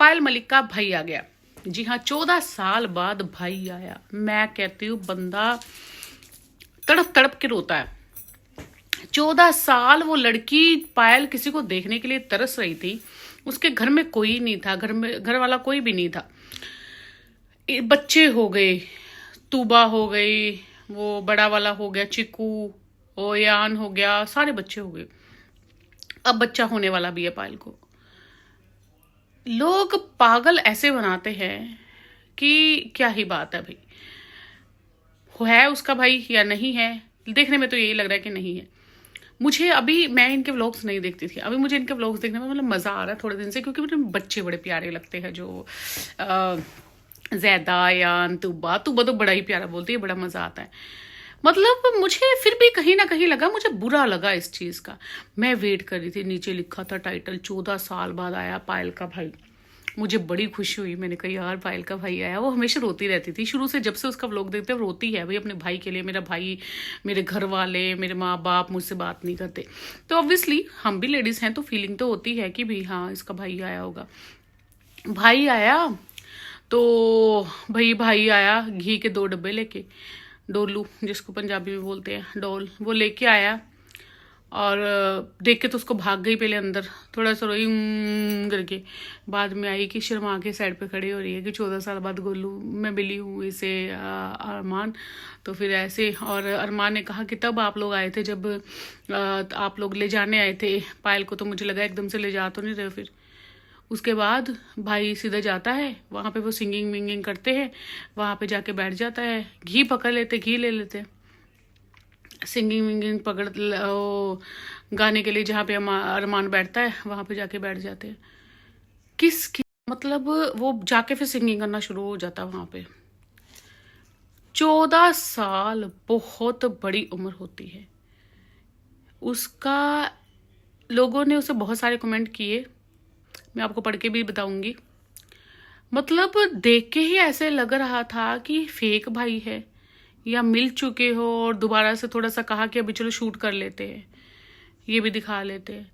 पायल मलिक का भाई आ गया। जी हाँ, 14 साल बाद भाई आया। मैं कहती हूँ बंदा तड़प तड़प के रोता है। 14 साल वो लड़की पायल किसी को देखने के लिए तरस रही थी। उसके घर में कोई नहीं था, घर वाला कोई भी नहीं था। बच्चे हो गए, तूबा हो गई, वो बड़ा वाला हो गया चिकू, ओयान हो गया, सारे बच्चे हो गए। अब बच्चा होने वाला भी है पायल को। लोग पागल ऐसे बनाते हैं कि क्या ही बात है भाई, है उसका भाई या नहीं है। देखने में तो यही लग रहा है कि नहीं है। मुझे अभी, मैं इनके व्लॉग्स नहीं देखती थी, अभी मुझे इनके व्लॉग्स देखने में मतलब मज़ा आ रहा है थोड़े दिन से, क्योंकि मुझे बच्चे बड़े प्यारे लगते हैं। जो जैदा यान तुबा तुबा तो बड़ा ही प्यारा बोलती है, बड़ा मज़ा आता है। मतलब मुझे फिर भी कहीं ना कहीं लगा, मुझे बुरा लगा इस चीज़ का। मैं वेट कर रही थी, नीचे लिखा था टाइटल 14 साल बाद आया पायल का भाई। मुझे बड़ी खुशी हुई, मैंने कहा यार पायल का भाई आया। वो हमेशा रोती रहती थी शुरू से, जब से उसका व्लॉग देखते हैं वो रोती है भाई अपने भाई के लिए। मेरा भाई, मेरे घर वाले, मेरे माँ बाप मुझसे बात नहीं करते। तो ऑब्वियसली हम भी लेडीज़ हैं तो फीलिंग तो होती है कि भाई हाँ इसका भाई आया होगा। भाई आया तो भाई आया घी के 2 डब्बे लेके, डोलू जिसको पंजाबी में बोलते हैं डोल, वो लेके आया। और देख के तो उसको भाग गई पहले अंदर, थोड़ा सा रोई करके। बाद में आई कि शर्मा के साइड पे खड़ी हो रही है कि 14 साल बाद गोलू मैं मिली हूँ इसे अरमान। तो फिर ऐसे, और अरमान ने कहा कि तब आप लोग आए थे जब आप लोग ले जाने आए थे पायल को, तो मुझे लगा एकदम से ले जा तो नहीं रहे। फिर उसके बाद भाई सीधा जाता है वहाँ पे, वो सिंगिंग विंगिंग करते हैं, वहाँ पे जाके बैठ जाता है। घी पकड़ लेते, घी ले लेते, सिंगिंग विंगिंग पकड़ गाने के लिए जहाँ पे अरमान बैठता है वहाँ पे जाके बैठ जाते हैं। मतलब वो जाके फिर सिंगिंग करना शुरू हो जाता है वहाँ पे। 14 साल बहुत बड़ी उम्र होती है उसका। लोगों ने उसे बहुत सारे कमेंट किए, मैं आपको पढ़ के भी बताऊंगी। मतलब देख के ही ऐसे लग रहा था कि फेक भाई है या मिल चुके हो, और दोबारा से थोड़ा सा कहा कि अभी चलो शूट कर लेते हैं, ये भी दिखा लेते हैं।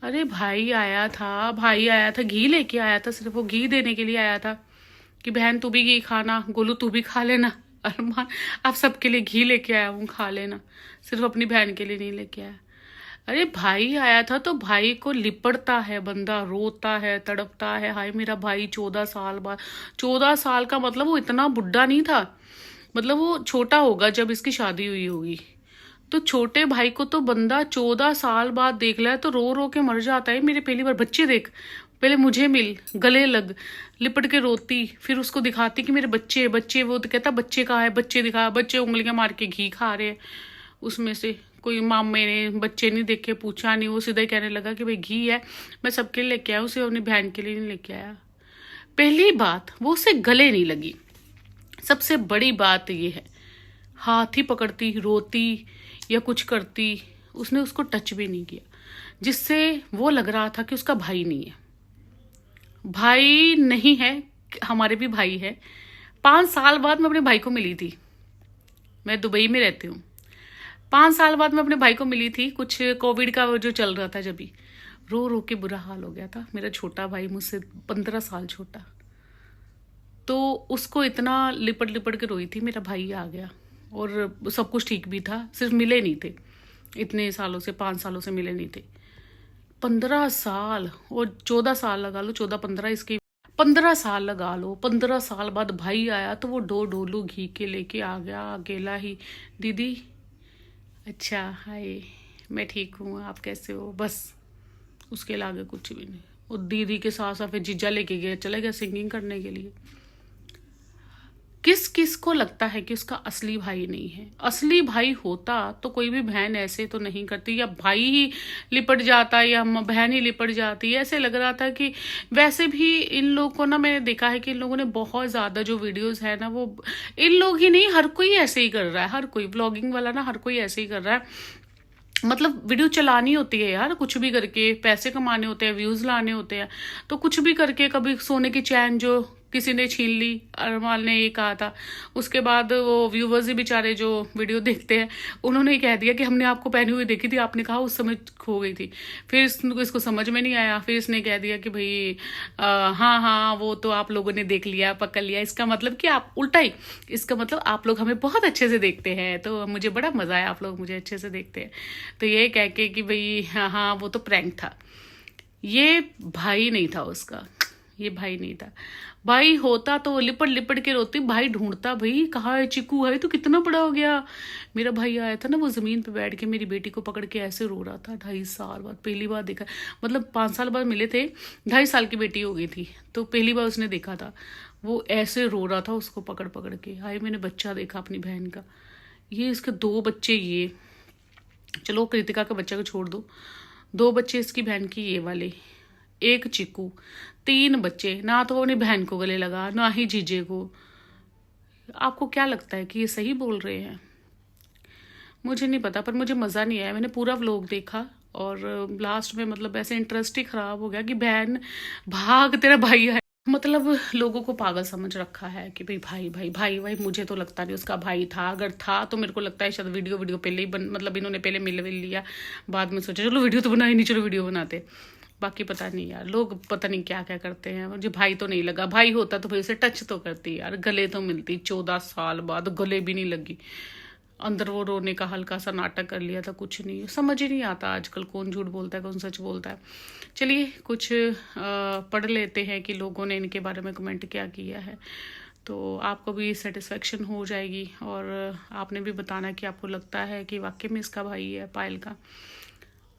अरे भाई आया था, घी लेके आया था, सिर्फ वो घी देने के लिए आया था कि बहन तू भी घी खाना, गोलू तू भी खा लेना, अरमान आप सबके लिए घी लेके आया हूँ खा लेना, सिर्फ अपनी बहन के लिए नहीं लेके आया। अरे भाई आया था तो भाई को लिपटता है बंदा, रोता है, तड़पता है, हाय मेरा भाई 14 साल बाद। 14 साल का मतलब वो इतना बुढ़ा नहीं था, मतलब वो छोटा होगा जब इसकी शादी हुई होगी। तो छोटे भाई को तो बंदा 14 साल बाद देख लिया तो रो रो के मर जाता है। मेरे पहली बार बच्चे देख, पहले मुझे मिल, गले लग, लिपट के रोती, फिर उसको दिखाती कि मेरे बच्चे बच्चे, वो तो कहता बच्चे कहाँ है, बच्चे दिखा, बच्चे उंगलियां मार के घी खा रहे हैं उसमें से। कोई मामे ने बच्चे नहीं देखे, पूछा नहीं, वो सीधा ही कहने लगा कि भाई घी है मैं सबके लिए लेके आया, उसे अपनी बहन के लिए नहीं लेके आया। पहली बात वो उसे गले नहीं लगी। सबसे बड़ी बात ये है, हाथ ही पकड़ती, रोती या कुछ करती, उसने उसको टच भी नहीं किया, जिससे वो लग रहा था कि उसका भाई नहीं है। भाई नहीं है, हमारे भी भाई है। 5 साल बाद मैं अपने भाई को मिली थी, मैं दुबई में रहती हूँ। 5 साल बाद मैं अपने भाई को मिली थी, कुछ कोविड का जो चल रहा था, जब भी रो रो के बुरा हाल हो गया था। मेरा छोटा भाई मुझसे 15 साल छोटा, तो उसको इतना लिपट लिपट के रोई थी। मेरा भाई आ गया और सब कुछ ठीक भी था, सिर्फ मिले नहीं थे इतने सालों से, 5 सालों से मिले नहीं थे। 15 साल और 14 साल लगा लो, 14-15 इसके 15 साल लगा लो। 15 साल बाद भाई आया तो वो 2 डोलू घी के लेके आ गया अकेला ही। दीदी अच्छा हाय, मैं ठीक हूँ, आप कैसे हो, बस उसके अलावा कुछ भी नहीं। और दीदी के साथ साथ फिर जीजा लेके गया, चले गया सिंगिंग करने के लिए। किस किस को लगता है कि उसका असली भाई नहीं है? असली भाई होता तो कोई भी बहन ऐसे तो नहीं करती, या भाई ही लिपट जाता या बहन ही लिपट जाती। ऐसे लग रहा था कि वैसे भी इन लोगों को ना, मैंने देखा है कि इन लोगों ने बहुत ज़्यादा जो वीडियोस है ना, वो इन लोग ही नहीं, हर कोई ऐसे ही कर रहा है। हर कोई व्लॉगिंग वाला ना, हर कोई ऐसे ही कर रहा है। मतलब वीडियो चलानी होती है यार, कुछ भी करके पैसे कमाने होते हैं, व्यूज लाने होते हैं, तो कुछ भी करके, कभी सोने की चैन जो किसी ने छीन ली, अरमान ने ये कहा था। उसके बाद वो व्यूवर्स ही बेचारे जो वीडियो देखते हैं, उन्होंने ही कह दिया कि हमने आपको पहनी हुई देखी थी, आपने कहा उस समय खो गई थी। फिर इसको समझ में नहीं आया, फिर इसने कह दिया कि भाई हाँ हाँ वो तो आप लोगों ने देख लिया, पकड़ लिया। इसका मतलब कि आप उल्टा ही, इसका मतलब आप लोग हमें बहुत अच्छे से देखते हैं, तो मुझे बड़ा मजा आया, आप लोग मुझे अच्छे से देखते हैं। तो ये कह के कि भाई हाँ हाँ वो तो प्रैंक था। ये भाई नहीं था उसका, ये भाई नहीं था। भाई होता तो वो लिपट लिपट के रोती, भाई ढूंढता, भाई कहाँ है चिकू, है तो कितना बड़ा हो गया। मेरा भाई आया था ना, वो जमीन पे बैठ के मेरी बेटी को पकड़ के ऐसे रो रहा था। 2.5 साल बाद पहली बार देखा, मतलब 5 साल बाद मिले थे, 2.5 साल की बेटी हो गई थी, तो पहली बार उसने देखा था। वो ऐसे रो रहा था उसको पकड़ पकड़ के। हाय मैंने बच्चा देखा अपनी बहन का। ये इसके 2 बच्चे, ये चलो कृतिका के बच्चे को छोड़ दो, 2 बच्चे इसकी बहन की, ये वाले, एक चिकू, 3 बच्चे। ना तो वो अपनी बहन को गले लगा, ना ही जीजे को। आपको क्या लगता है कि ये सही बोल रहे हैं? मुझे नहीं पता, पर मुझे मज़ा नहीं आया। मैंने पूरा व्लॉग देखा और लास्ट में मतलब ऐसे इंटरेस्ट ही खराब हो गया कि बहन भाग, तेरा भाई है। मतलब लोगों को पागल समझ रखा है कि भाई भाई भाई भाई भाई। मुझे तो लगता नहीं उसका भाई था, अगर था तो मेरे को लगता है शायद वीडियो पहले ही मतलब इन्होंने पहले मिल लिया, बाद में सोचा चलो वीडियो तो बनाई नहीं, चलो वीडियो बनाते। बाकी पता नहीं यार, लोग पता नहीं क्या क्या करते हैं। मुझे भाई तो नहीं लगा, भाई होता तो भाई उसे टच तो करती यार, गले तो मिलती। 14 साल बाद गले भी नहीं लगी। अंदर वो रोने का हल्का सा नाटक कर लिया था, कुछ नहीं। समझ ही नहीं आता आजकल कौन झूठ बोलता है कौन सच बोलता है। चलिए कुछ पढ़ लेते हैं कि लोगों ने इनके बारे में कमेंट क्या किया है, तो आपको भी सेटिस्फेक्शन हो जाएगी। और आपने भी बताना कि आपको लगता है कि वाकई में इसका भाई है पायल का।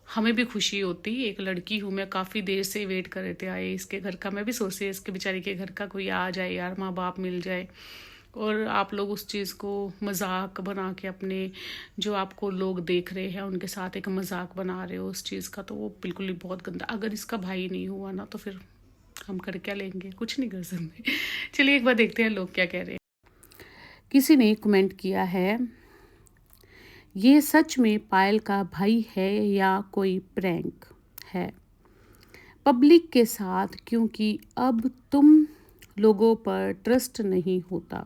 हमें भी खुशी होती, एक लड़की हूँ मैं, काफ़ी देर से वेट कर रहे थे आए इसके घर का। मैं भी सोचती है इसके बेचारी के घर का कोई आ जाए यार, माँ बाप मिल जाए। और आप लोग उस चीज़ को मजाक बना के, अपने जो आपको लोग देख रहे हैं उनके साथ एक मजाक बना रहे हो उस चीज़ का, तो वो बिल्कुल ही बहुत गंदा। अगर इसका भाई नहीं हुआ ना तो फिर हम कर क्या लेंगे, कुछ नहीं कर सकते। चलिए एक बार देखते हैं लोग क्या कह रहे हैं। किसी ने कमेंट किया है, ये सच में पायल का भाई है या कोई प्रैंक है पब्लिक के साथ, क्योंकि अब तुम लोगों पर ट्रस्ट नहीं होता।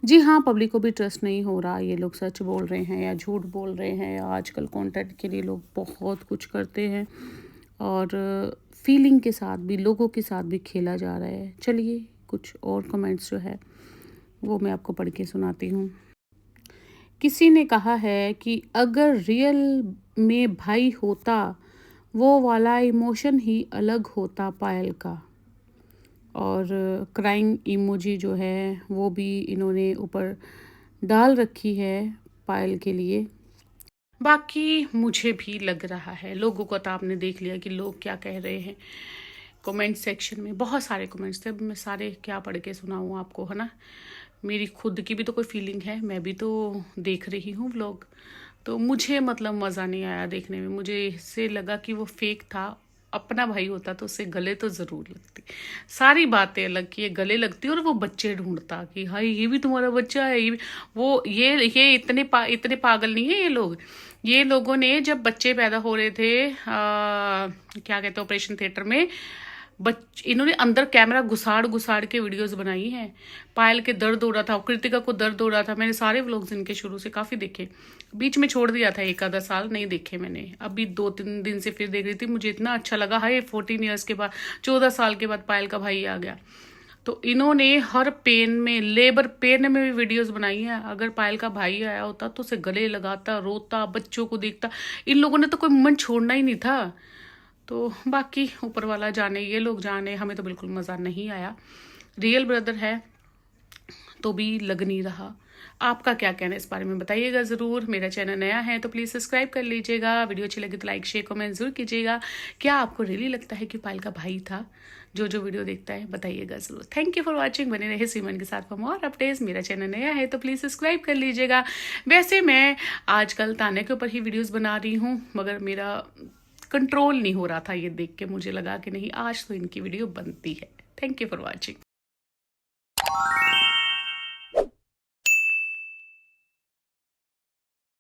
जी हाँ, पब्लिक को भी ट्रस्ट नहीं हो रहा। ये लोग सच बोल रहे हैं या झूठ बोल रहे हैं। आजकल कंटेंट के लिए लोग बहुत कुछ करते हैं और फीलिंग के साथ भी, लोगों के साथ भी खेला जा रहा है। चलिए कुछ और कमेंट्स जो है वो मैं आपको पढ़ के सुनाती हूँ। किसी ने कहा है कि अगर रियल में भाई होता वो वाला इमोशन ही अलग होता पायल का। और क्राइंग इमोजी जो है वो भी इन्होंने ऊपर डाल रखी है पायल के लिए। बाकी मुझे भी लग रहा है, लोगों को तो आपने देख लिया कि लोग क्या कह रहे हैं। कमेंट सेक्शन में बहुत सारे कमेंट्स थे, मैं सारे क्या पढ़ के सुनाऊँ आपको, है ना। मेरी खुद की भी तो कोई फीलिंग है, मैं भी तो देख रही हूँ व्लॉग। तो मुझे मतलब मज़ा नहीं आया देखने में। मुझे इससे लगा कि वो फेक था। अपना भाई होता तो उससे गले तो ज़रूर लगती। सारी बातें अलग की, ये गले लगती और वो बच्चे ढूंढता कि हाय ये भी तुम्हारा बच्चा है, ये भी। वो ये इतने पागल नहीं है ये लोग। ये लोगों ने जब बच्चे पैदा हो रहे थे क्या कहते हैं ऑपरेशन थिएटर में, इन्होंने अंदर कैमरा घुसाड़ के वीडियोस बनाई हैं। पायल के दर्द हो रहा था, कृतिका को दर्द हो रहा था। मैंने सारे व्लॉग्स इनके शुरू से काफ़ी देखे, बीच में छोड़ दिया था, 1 आधा साल नहीं देखे मैंने। अभी 2-3 दिन से फिर देख रही थी, मुझे इतना अच्छा लगा। हाय 14 ईयर्स के बाद, 14 साल के बाद पायल का भाई आ गया। तो इन्होंने हर पेन में, लेबर पेन में भी वीडियोस बनाई है। अगर पायल का भाई आया होता तो उसे गले लगाता, रोता, बच्चों को देखता। इन लोगों ने तो कोई मन छोड़ना ही नहीं था। तो बाकी ऊपर वाला जाने, ये लोग जाने, हमें तो बिल्कुल मज़ा नहीं आया। रियल ब्रदर है तो भी लग नहीं रहा। आपका क्या कहना है इस बारे में बताइएगा ज़रूर। मेरा चैनल नया है तो प्लीज़ सब्सक्राइब कर लीजिएगा। वीडियो अच्छी लगी तो लाइक शेयर कमेंट ज़रूर कीजिएगा। क्या आपको रियली लगता है कि पायल का भाई था? जो वीडियो देखता है बताइएगा ज़रूर। Thank you for watching. बने रहे सीमन के साथ फॉर मोर अपडेट्स। मेरा चैनल नया है तो प्लीज़ सब्सक्राइब कर लीजिएगा। वैसे मैं आजकल ताने के ऊपर ही वीडियोज़ बना रही हूँ, मगर मेरा कंट्रोल नहीं हो रहा था। ये देख के मुझे लगा कि नहीं, आज तो इनकी वीडियो बनती है। Thank you for watching.